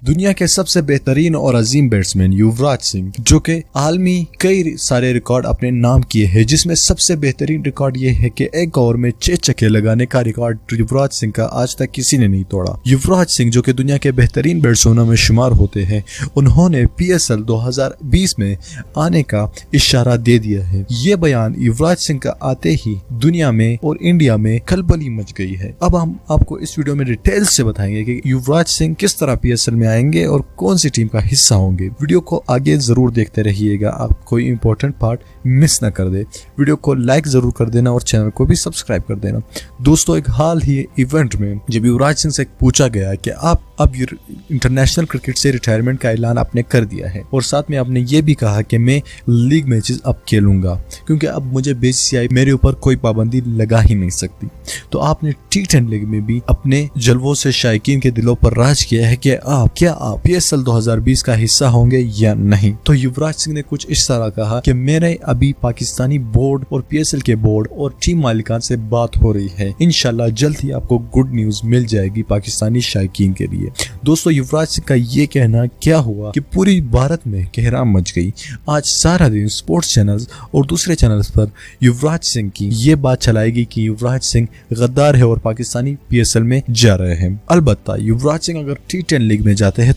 दुनिया के सबसे बेहतरीन और अजीम बैट्समैन युवराज सिंह, जो कि आलमी कई सारे रिकॉर्ड अपने नाम किए हैं, जिसमें सबसे बेहतरीन रिकॉर्ड ये है कि एक ओवर में 6 छक्के लगाने का रिकॉर्ड युवराज सिंह का आज तक किसी ने नहीं तोड़ा। युवराज सिंह, जो कि दुनिया के बेहतरीन बैट्समैनों में शुमार होते हैं, उन्होंने PSL 2020 में आने का इशारा दे दिया है। ये बयान युवराज सिंह का आते ही दुनिया में और इंडिया में खलबली मच गई है। अब हम आपको इस वीडियो में डिटेल से बताएंगे कि युवराज सिंह किस तरह PSL में आएंगे और कौन सी टीम का हिस्सा होंगे। वीडियो को आगे जरूर देखते रहिएगा, आप कोई इंपॉर्टेंट पार्ट मिस ना कर दे। वीडियो को लाइक जरूर कर देना और चैनल को भी सब्सक्राइब कर देना। दोस्तों, एक हाल ही इवेंट में जब युवराज सिंह से पूछा गया कि आप अब इंटरनेशनल क्रिकेट से रिटायरमेंट का ऐलान आपने कर दिया है और साथ में आपने ये भी कहा कि मैं लीग मैचेस अब खेलूंगा क्योंकि अब मुझे BCCI मेरे ऊपर कोई पाबंदी लगा ही नहीं सकती, तो आपने T10 लीग में भी अपने जलवों से शायकीन के दिलों पर राज किया है कि आप PSL 2020 का हिस्सा होंगे या नहीं। तो युवराज सिंह ने कुछ इस तरह कहा कि मेरे अभी पाकिस्तानी बोर्ड और PSL के बोर्ड और टीम मालिकान से बात हो रही है। इंशाल्लाह जल्द ही आपको गुड न्यूज मिल जाएगी पाकिस्तानी शायकीन के लिए। दोस्तों, युवराज सिंह का ये कहना क्या हुआ कि पूरी भारत में कहराम मच गई। आज सारा दिन स्पोर्ट्स चैनल्स और दूसरे चैनल्स पर युवराज सिंह की ये बात चलाएगी कि युवराज सिंह गद्दार है और पाकिस्तानी PSL में जा रहे हैं। अलबत्ता युवराज सिंह अगर T10 लीग में जाते हैं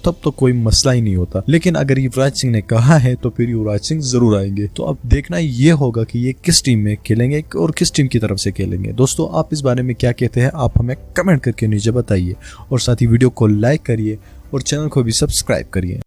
तब तो कोई मसला ही नहीं होता, लेकिन अगर युवराज सिंह ने कहा है तो फिर युवराज सिंह जरूर आएंगे। तो अब देखना ये होगा कि ये किस टीम में खेलेंगे और किस टीम की तरफ से खेलेंगे। दोस्तों, आप इस बारे में क्या कहते हैं, आप हमें कमेंट करके नीचे बताइए और साथ ही वीडियो को लाइक करिए और चैनल को भी सब्सक्राइब करिए।